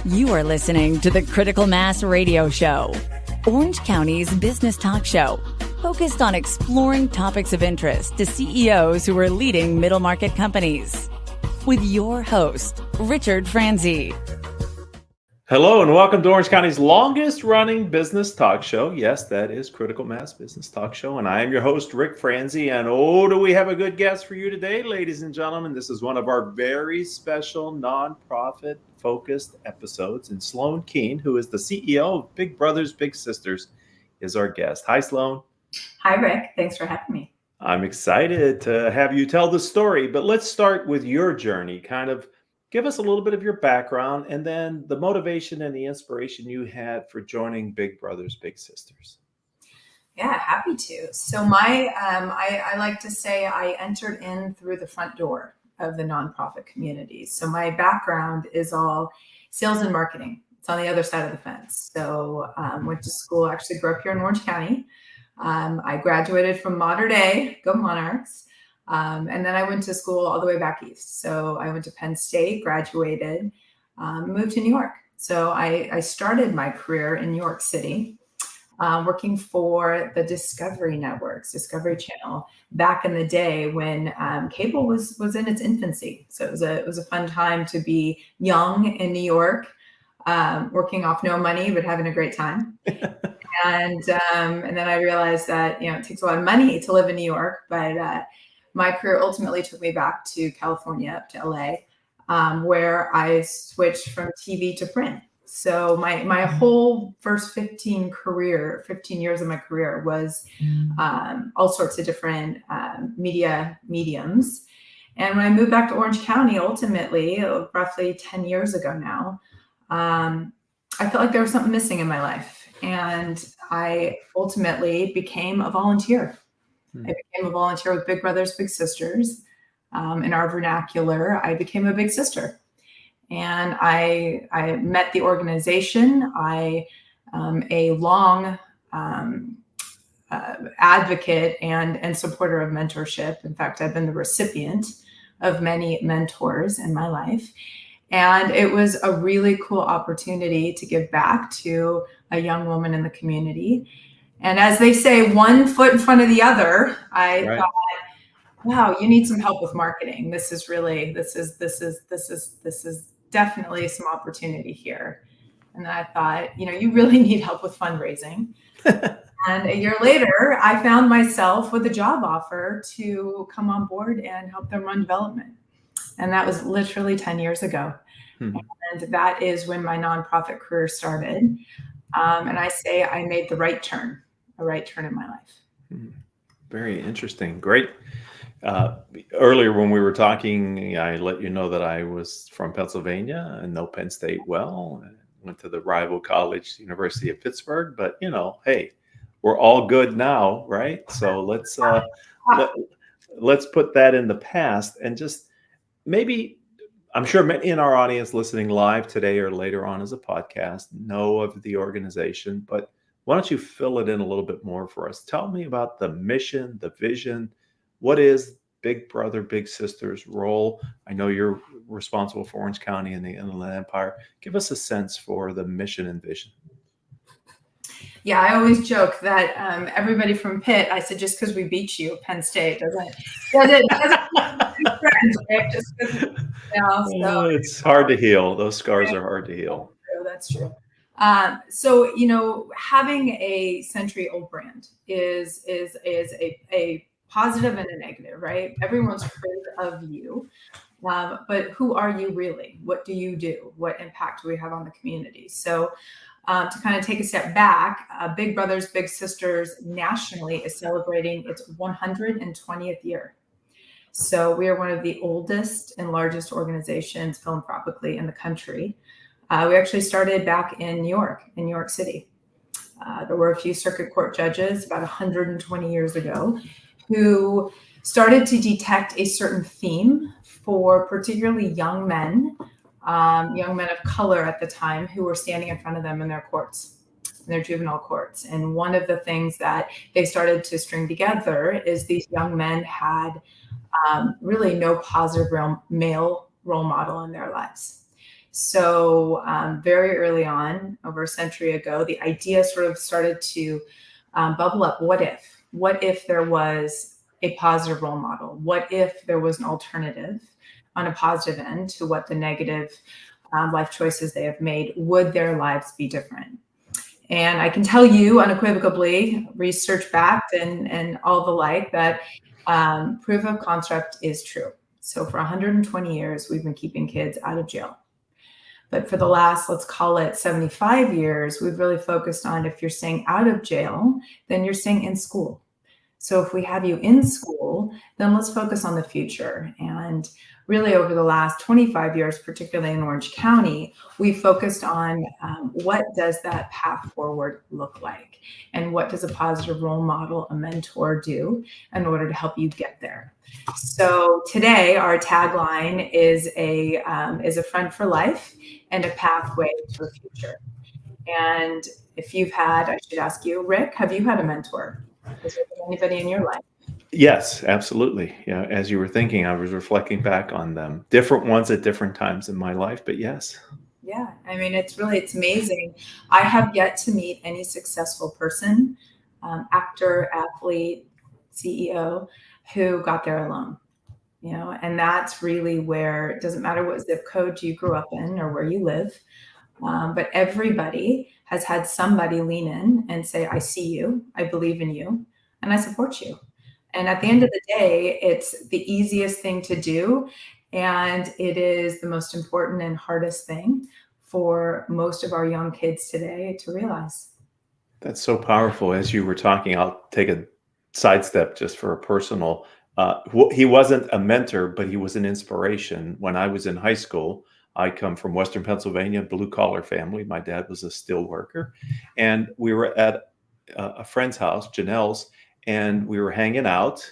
You are listening to the Critical Mass Radio Show, Orange County's business talk show, focused on exploring topics of interest to CEOs who are leading middle market companies. With your host, Richard Franzi. Hello and welcome to Orange County's longest running business talk show. Yes, that is Critical Mass Business Talk Show. And I am your host, Rick Franzi. And oh, do we have a good guest for you today, ladies and gentlemen. This is one of our very special nonprofit focused episodes. And Sloane Keane, who is the CEO of Big Brothers Big Sisters, is our guest. Hi, Sloane. Hi, Rick. Thanks for having me. I'm excited to have you tell the story. But let's start with your journey. Kind of give us a little bit of your background and then the motivation and the inspiration you had for joining Big Brothers Big Sisters. Yeah, happy to. So I like to say I entered in through the front door of the nonprofit community. So my background is all sales and marketing. It's on the other side of the fence. So went to school, actually grew up here in Orange County. I graduated from Mater Dei, go Monarchs. And then I went to school all the way back east. So I went to Penn State, graduated, moved to New York. So I started my career in New York City, working for the Discovery Networks, Discovery Channel, back in the day when cable was in its infancy. So it was a fun time to be young in New York, working off no money, but having a great time. And then I realized that, it takes a lot of money to live in New York, but my career ultimately took me back to California, up to LA, where I switched from TV to print. So my whole first 15 years of my career was all sorts of different media mediums. And when I moved back to Orange County, ultimately, roughly 10 years ago now, I felt like there was something missing in my life. And I ultimately became a volunteer. I became a volunteer with Big Brothers Big Sisters. In our vernacular, I became a big sister. And I met the organization. I am a long advocate and supporter of mentorship. In fact, I've been the recipient of many mentors in my life. And it was a really cool opportunity to give back to a young woman in the community. And as they say, one foot in front of the other, I thought, wow, you need some help with marketing. This is definitely some opportunity here. And then I thought, you really need help with fundraising. And a year later, I found myself with a job offer to come on board and help them run development. And that was literally 10 years ago. And that is when my nonprofit career started. And I say I made a right turn in my life. Very interesting. Great. Earlier when we were talking, I let you know that I was from Pennsylvania and know Penn State well. I went to the rival college, University of Pittsburgh, but hey, we're all good now, right? So let's put that in the past and just maybe, I'm sure many in our audience listening live today or later on as a podcast know of the organization, but why don't you fill it in a little bit more for us? Tell me about the mission, the vision. What is Big Brother Big Sisters' role? I know you're responsible for Orange County and the Inland Empire. Give us a sense for the mission and vision. Yeah, I always joke that everybody from Pitt, I said, just because we beat you, Penn State doesn't it's hard to heal. Those scars are hard to heal. That's true. So having a century-old brand is a positive and a negative, right? Everyone's heard of you, but who are you really? What do you do? What impact do we have on the community? So to kind of take a step back, Big Brothers Big Sisters nationally is celebrating its 120th year. So we are one of the oldest and largest organizations philanthropically in the country. We actually started back in New York City. There were a few circuit court judges about 120 years ago who started to detect a certain theme for particularly young men of color at the time who were standing in front of them in their courts, in their juvenile courts. And one of the things that they started to string together is these young men had really no positive male role model in their lives. So very early on, over a century ago, the idea sort of started to bubble up. What if there was a positive role model? What if there was an alternative on a positive end to what the negative life choices they have made? Would their lives be different? And I can tell you unequivocally, research backed and all the like, that proof of concept is true. So for 120 years, we've been keeping kids out of jail. But for the last, let's call it 75 years, we've really focused on, if you're staying out of jail, then you're staying in school. So if we have you in school, then let's focus on the future. And really over the last 25 years, particularly in Orange County, we focused on what does that path forward look like? And what does a positive role model, a mentor do in order to help you get there? So today, our tagline is a friend for life and a pathway to the future. And if you've had, I should ask you, Rick, have you had a mentor? Has there been anybody in your life? Yes, absolutely. Yeah, as you were thinking, I was reflecting back on them. Different ones at different times in my life, but yes. Yeah, I mean, it's amazing. I have yet to meet any successful person, actor, athlete, CEO, who got there alone. And that's really where it doesn't matter what zip code you grew up in or where you live, but everybody has had somebody lean in and say, I see you, I believe in you, and I support you. And at the end of the day, it's the easiest thing to do. And it is the most important and hardest thing for most of our young kids today to realize. That's so powerful. As you were talking, I'll take a sidestep just for a personal. He wasn't a mentor, but he was an inspiration. When I was in high school, I come from Western Pennsylvania, blue collar family. My dad was a steel worker, and we were at a friend's house, Janelle's, and we were hanging out,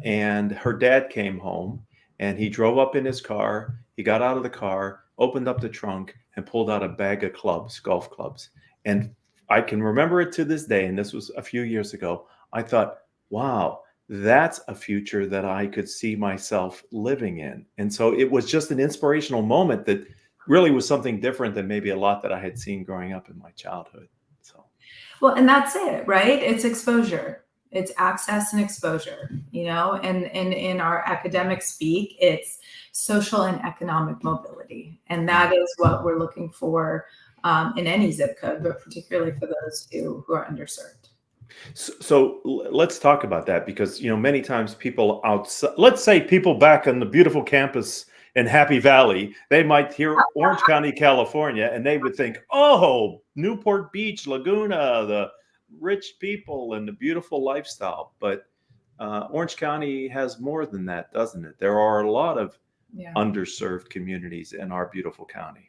and her dad came home, and he drove up in his car. He got out of the car, opened up the trunk, and pulled out a bag of clubs, golf clubs. And I can remember it to this day, and this was a few years ago. I thought, wow, that's a future that I could see myself living in. And so it was just an inspirational moment that really was something different than maybe a lot that I had seen growing up in my childhood. So, well, and that's it, right? It's exposure. It's access and exposure, and in our academic speak, it's social and economic mobility. And that is what we're looking for in any zip code, but particularly for those who are underserved. So let's talk about that, because many times people outside, let's say people back on the beautiful campus in Happy Valley, they might hear Orange County, California, and they would think, oh, Newport Beach, Laguna, the rich people and the beautiful lifestyle. But Orange County has more than that, doesn't it? There are a lot of underserved communities in our beautiful county.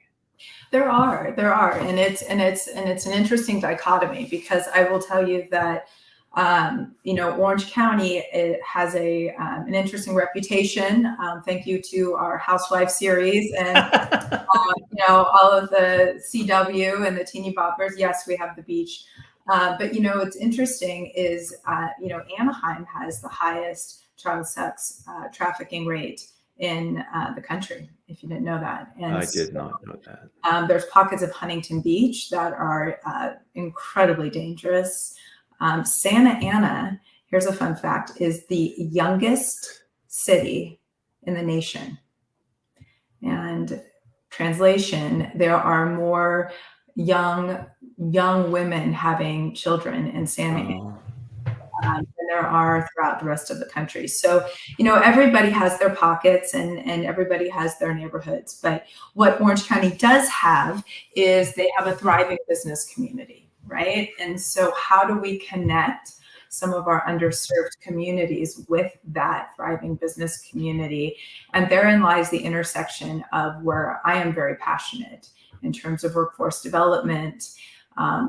There are, and it's an interesting dichotomy, because I will tell you that Orange County, it has an interesting reputation. Thank you to our Housewife series and all of the CW and the teeny boppers. Yes, we have the beach, but what's interesting is Anaheim has the highest child sex trafficking rate in the country, if you didn't know that. And I did not know that. There's pockets of Huntington Beach that are incredibly dangerous. Santa Ana, here's a fun fact, is the youngest city in the nation. And translation, there are more young women having children in Santa Ana than there are throughout the rest of the country. So, everybody has their pockets and everybody has their neighborhoods. But what Orange County does have is they have a thriving business community, right? And so how do we connect some of our underserved communities with that thriving business community? And therein lies the intersection of where I am very passionate in terms of workforce development,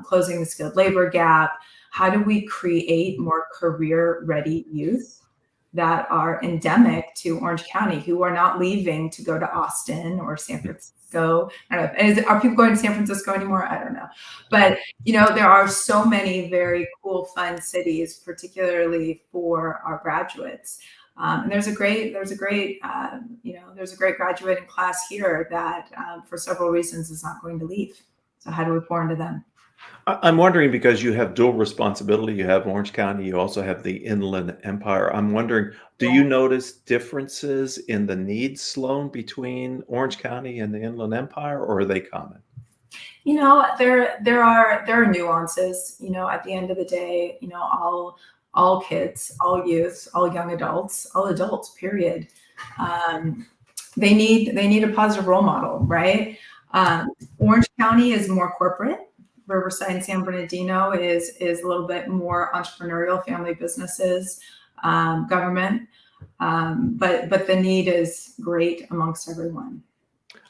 closing the skilled labor gap. How do we create more career-ready youth that are endemic to Orange County, who are not leaving to go to Austin or San Francisco? I don't know. Are people going to San Francisco anymore? I don't know. But, there are so many very cool, fun cities, particularly for our graduates, And there's a great graduating class here that for several reasons is not going to leave. So how do we pour into them? I'm wondering, because you have dual responsibility, you have Orange County, you also have the Inland Empire. I'm wondering, do you notice differences in the needs, Sloane, between Orange County and the Inland Empire, or are they common? There are nuances. At the end of the day, all kids, all youth, all young adults, all adults, period. They need a positive role model, right? Orange County is more corporate. Riverside and San Bernardino is a little bit more entrepreneurial, family businesses, government. But the need is great amongst everyone.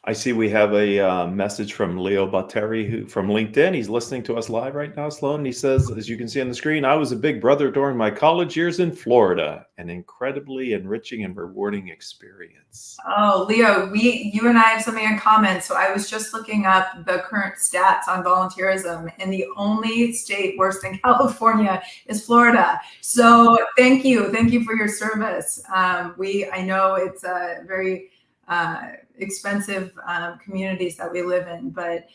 I see we have a message from Leo Batteri from LinkedIn. He's listening to us live right now, Sloane. He says, as you can see on the screen, I was a big brother during my college years in Florida. An incredibly enriching and rewarding experience. Oh, Leo, you and I have something in common. So I was just looking up the current stats on volunteerism, and the only state worse than California is Florida. So thank you for your service. I know it's a very expensive communities that we live in, but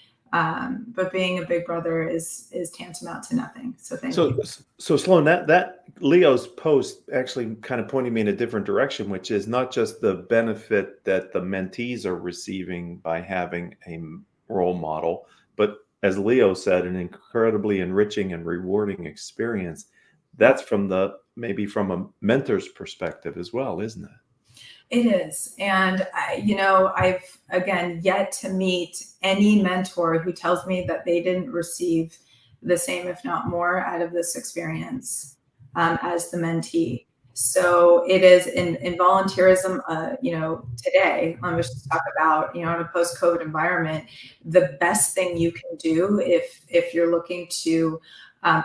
being a big brother is tantamount to nothing. So thank you. So Sloane, that Leo's post actually kind of pointed me in a different direction, which is not just the benefit that the mentees are receiving by having a role model, but as Leo said, an incredibly enriching and rewarding experience. That's maybe from a mentor's perspective as well, isn't it? It is. And, I've, again, yet to meet any mentor who tells me that they didn't receive the same, if not more, out of this experience as the mentee. So it is in volunteerism, today, let's just talk about, in a post-COVID environment, the best thing you can do if you're looking to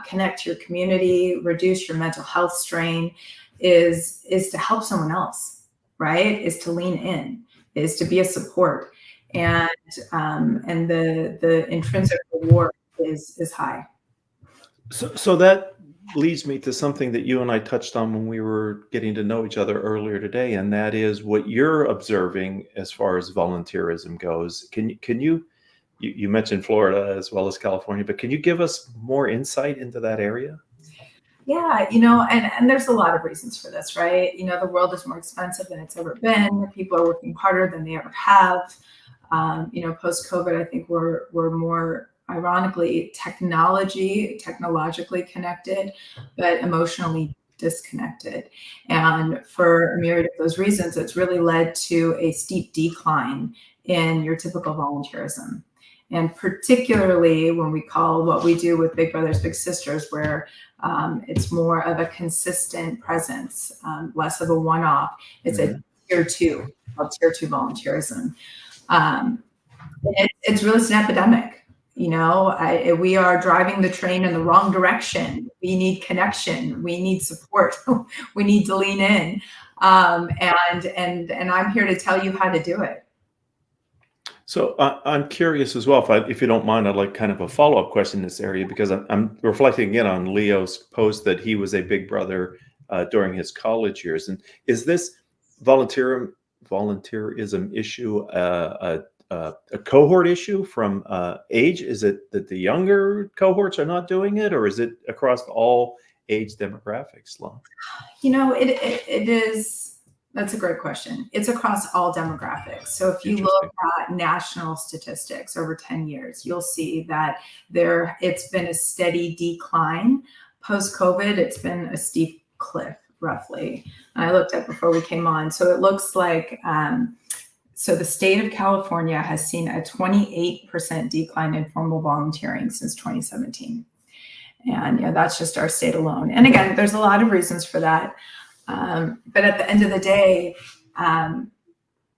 connect to your community, reduce your mental health strain, is to help someone else. Right, is to lean in, is to be a support, and the intrinsic reward is high. So that leads me to something that you and I touched on when we were getting to know each other earlier today, and that is what you're observing as far as volunteerism goes. Can you mentioned Florida as well as California, but can you give us more insight into that area? Yeah, and there's a lot of reasons for this, right? The world is more expensive than it's ever been. People are working harder than they ever have. Post-COVID, I think we're more, ironically, technologically connected, but emotionally disconnected. And for a myriad of those reasons, it's really led to a steep decline in your typical volunteerism. And particularly when we call what we do with Big Brothers Big Sisters, where it's more of a consistent presence, less of a one-off. It's a tier two volunteerism. It's really an epidemic. We are driving the train in the wrong direction. We need connection. We need support. We need to lean in. And I'm here to tell you how to do it. So I'm curious as well, if you don't mind, I'd like kind of a follow-up question in this area, because I'm reflecting again on Leo's post that he was a big brother during his college years. And is this volunteerism issue a cohort issue from age? Is it that the younger cohorts are not doing it, or is it across all age demographics, Sloane? It is. That's a great question. It's across all demographics. So if you look at national statistics over 10 years, you'll see that it's been a steady decline. Post-COVID, it's been a steep cliff, roughly. I looked at before we came on. So it looks like, so the state of California has seen a 28% decline in formal volunteering since 2017. And that's just our state alone. And again, there's a lot of reasons for that. But at the end of the day,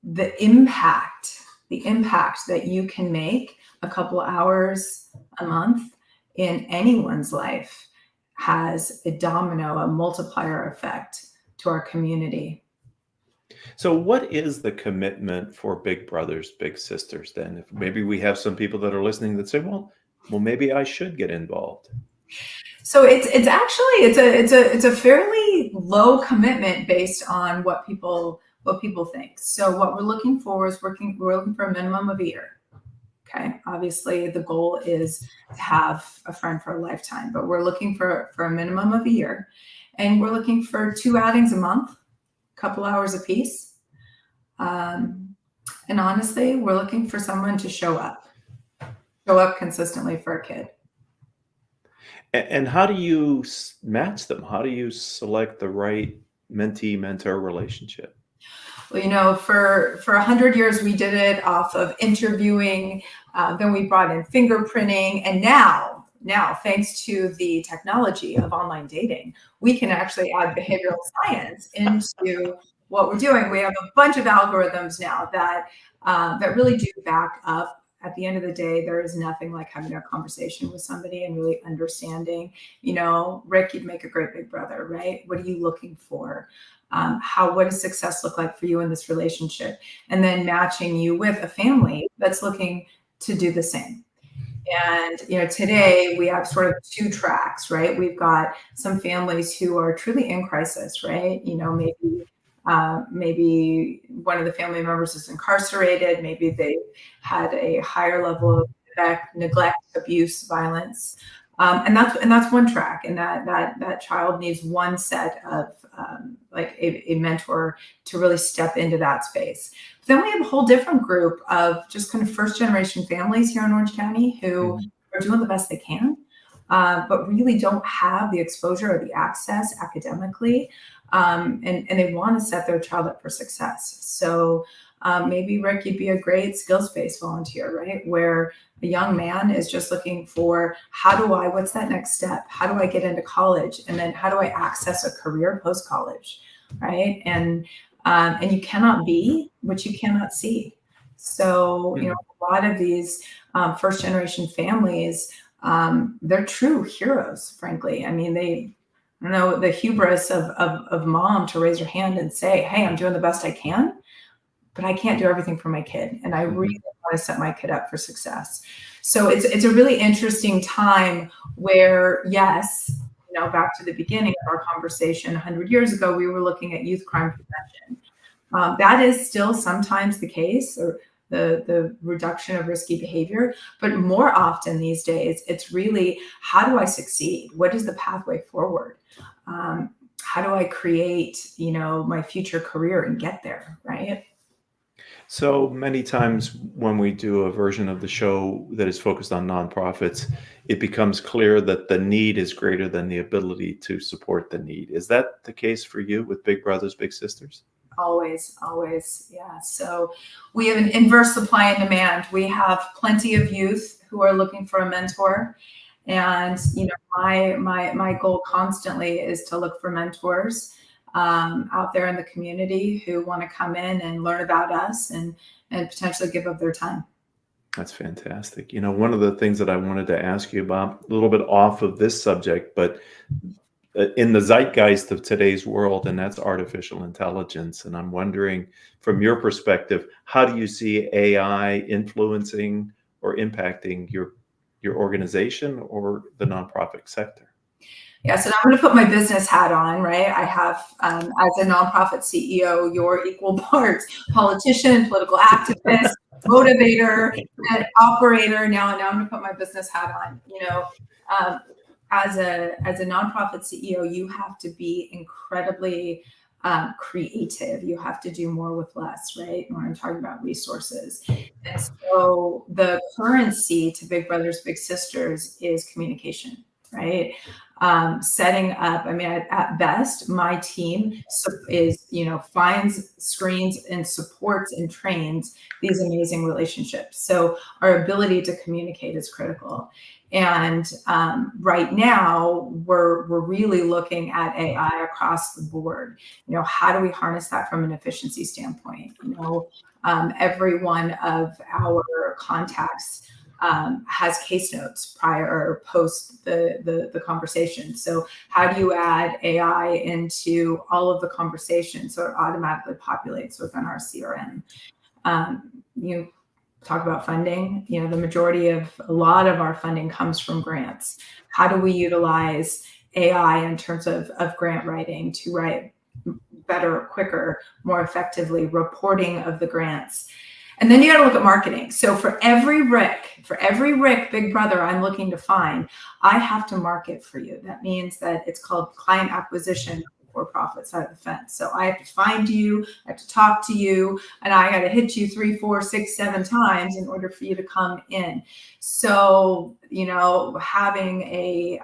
the impact that you can make a couple hours a month in anyone's life has a multiplier effect to our community. So what is the commitment for Big Brothers Big Sisters then? If maybe we have some people that are listening that say, well, maybe I should get involved. So it's a fairly low commitment based on what people think. So what we're looking for is we're looking for a minimum of a year. Okay. Obviously, the goal is to have a friend for a lifetime, but we're looking for a minimum of a year, and we're looking for 2 outings a month, a couple hours a piece. And honestly, we're looking for someone to show up consistently for a kid. And how do you match them? How do you select the right mentee-mentor relationship? Well, for 100 years, we did it off of interviewing. Then we brought in fingerprinting. And now, thanks to the technology of online dating, we can actually add behavioral science into what we're doing. We have a bunch of algorithms now that really do back up. At the end of the day, there is nothing like having a conversation with somebody and really understanding, Rick, you'd make a great big brother, right? What are you looking for? What does success look like for you in this relationship? And then matching you with a family that's looking to do the same. And, today we have sort of 2 tracks, right? We've got some families who are truly in crisis, right? Maybe one of the family members is incarcerated. Maybe they had a higher level of neglect, abuse, violence. And that's one track. And that child needs one set of like a mentor to really step into that space. But then we have a whole different group of just kind of first generation families here in Orange County who are doing the best they can, but really don't have the exposure or the access academically. And they want to set their child up for success. So maybe, Rick, you'd be a great skills-based volunteer, right? Where a young man is just looking for, what's that next step? How do I get into college? And then how do I access a career post-college, right? And you cannot be what you cannot see. So, a lot of these first-generation families, they're true heroes, frankly. I mean, I don't know, the hubris of mom to raise her hand and say, hey, I'm doing the best I can, but I can't do everything for my kid. And I really want to set my kid up for success. So it's a really interesting time where, yes, back to the beginning of our conversation, 100 years ago, we were looking at youth crime prevention. That is still sometimes the case, or the reduction of risky behavior. But more often these days, it's really, how do I succeed? What is the pathway forward? How do I create, my future career and get there, right? So many times when we do a version of the show that is focused on nonprofits, it becomes clear that the need is greater than the ability to support the need. Is that the case for you with Big Brothers, Big Sisters? Always. Yeah. So we have an inverse supply and demand. We have plenty of youth who are looking for a mentor. And, my goal constantly is to look for mentors out there in the community who want to come in and learn about us and potentially give up their time. That's fantastic. One of the things that I wanted to ask you about, a little bit off of this subject, but in the zeitgeist of today's world, and that's artificial intelligence. And I'm wondering, from your perspective, how do you see AI influeing or impacting your organization or the nonprofit sector? Yeah, so now I'm going to put my business hat on, right? I have, as a nonprofit CEO, your equal parts politician, political activist, motivator, and operator. Now I'm going to put my business hat on. As a nonprofit CEO, you have to be incredibly creative. You have to do more with less, right? When I'm talking about resources. And so the currency to Big Brothers, Big Sisters is communication, right? Setting up, at best, my team is, finds, screens, and supports and trains these amazing relationships. So our ability to communicate is critical. And right now, we're really looking at AI across the board. How do we harness that from an efficiency standpoint? Every one of our contacts has case notes prior or post the conversation. So how do you add AI into all of the conversations so it automatically populates within our CRM? You talk about funding. The majority of a lot of our funding comes from grants. How do we utilize AI in terms of grant writing to write better, quicker, more effectively, reporting of the grants. And then you got to look at marketing. So for every Rick, big brother I'm looking to find, I have to market for you. That means that it's called client acquisition for profit side of the fence. So I have to find you, I have to talk to you, and I got to hit you 3, 4, 6, 7 times in order for you to come in. So, having a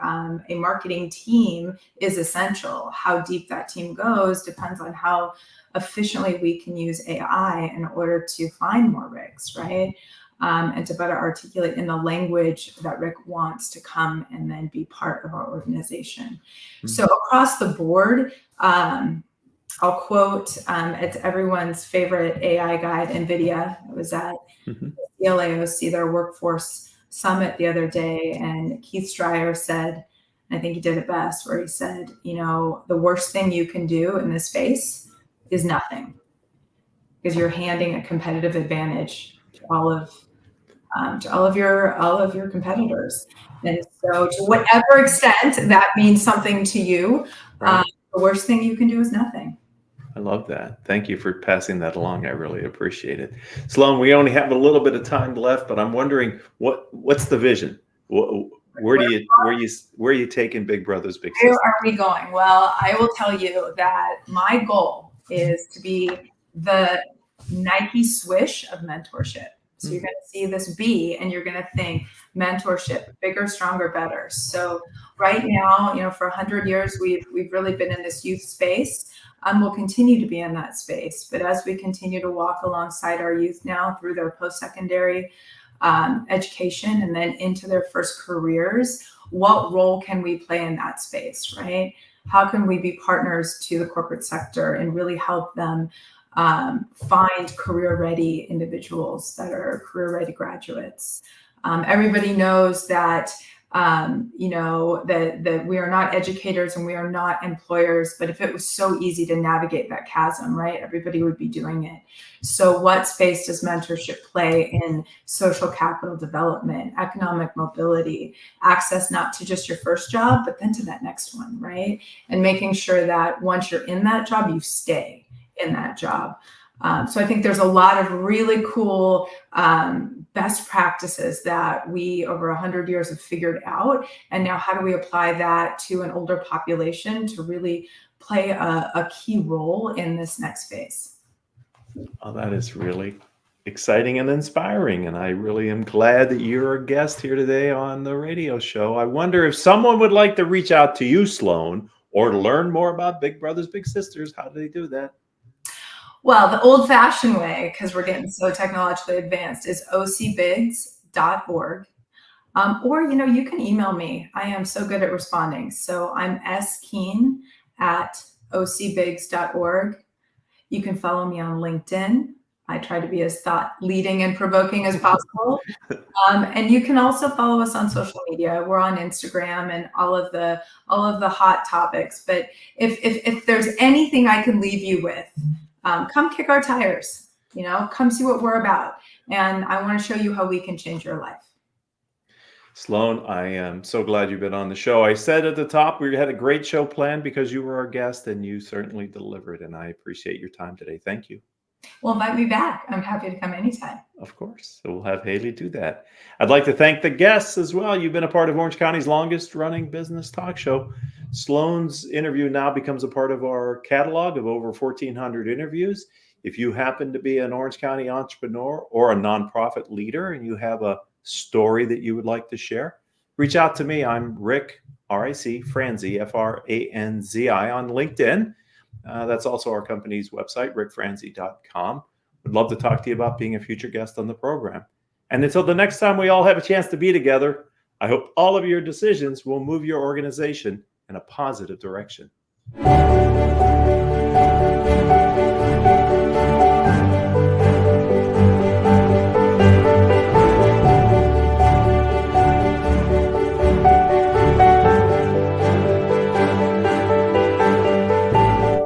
marketing team is essential. How deep that team goes depends on how efficiently we can use AI in order to find more Ricks, right? And to better articulate in the language that Rick wants to come and then be part of our organization. Mm-hmm. So across the board, I'll quote, it's everyone's favorite AI guide, NVIDIA. I was at the LAOC, their workforce summit the other day, and Keith Stryer said, and I think he did it best, where he said, the worst thing you can do in this space is nothing, because you're handing a competitive advantage to all of your competitors. And so to whatever extent that means something to you, right. The worst thing you can do is nothing. I love that. Thank you for passing that along. I really appreciate it. Sloane, we only have a little bit of time left, but I'm wondering what's the vision? Where are you taking Big Brothers Big Sisters? Where are we going? Well, I will tell you that my goal is to be the Nike swish of mentorship. So you're going to see this B and you're going to think mentorship, bigger, stronger, better. So right now, for 100 years, we've really been in this youth space. We'll continue to be in that space. But as we continue to walk alongside our youth now through their post-secondary education and then into their first careers, what role can we play in that space, right? How can we be partners to the corporate sector and really help them find career-ready individuals that are career-ready graduates? Everybody knows that, that we are not educators and we are not employers, but if it was so easy to navigate that chasm, right, everybody would be doing it. So what space does mentorship play in social capital development, economic mobility, access not to just your first job, but then to that next one, right? And making sure that once you're in that job, you stay in that job. So I think there's a lot of really cool best practices that we over 100 years have figured out. And now how do we apply that to an older population to really play a key role in this next phase? Oh, that is really exciting and inspiring. And I really am glad that you're a guest here today on the radio show. I wonder if someone would like to reach out to you, Sloane, or to learn more about Big Brothers Big Sisters. How do they do that? Well, the old-fashioned way, because we're getting so technologically advanced, is ocbigs.org. Or, you can email me. I am so good at responding. So I'm skeene@ocbigs.org. You can follow me on LinkedIn. I try to be as thought-leading and provoking as possible. And you can also follow us on social media. We're on Instagram and all of the hot topics. But if there's anything I can leave you with, come kick our tires, come see what we're about. And I want to show you how we can change your life. Sloane, I am so glad you've been on the show. I said at the top, we had a great show planned because you were our guest and you certainly delivered. And I appreciate your time today. Thank you. Well, invite me back. I'm happy to come anytime. Of course. So we'll have Haley do that. I'd like to thank the guests as well. You've been a part of Orange County's longest running business talk show. Sloane's interview now becomes a part of our catalog of over 1,400 interviews. If you happen to be an Orange County entrepreneur or a nonprofit leader and you have a story that you would like to share, reach out to me. I'm Rick, R-I-C, Franzi, F-R-A-N-Z-I on LinkedIn. That's also our company's website, rickfranzi.com. Would love to talk to you about being a future guest on the program. And until the next time we all have a chance to be together, I hope all of your decisions will move your organization in a positive direction.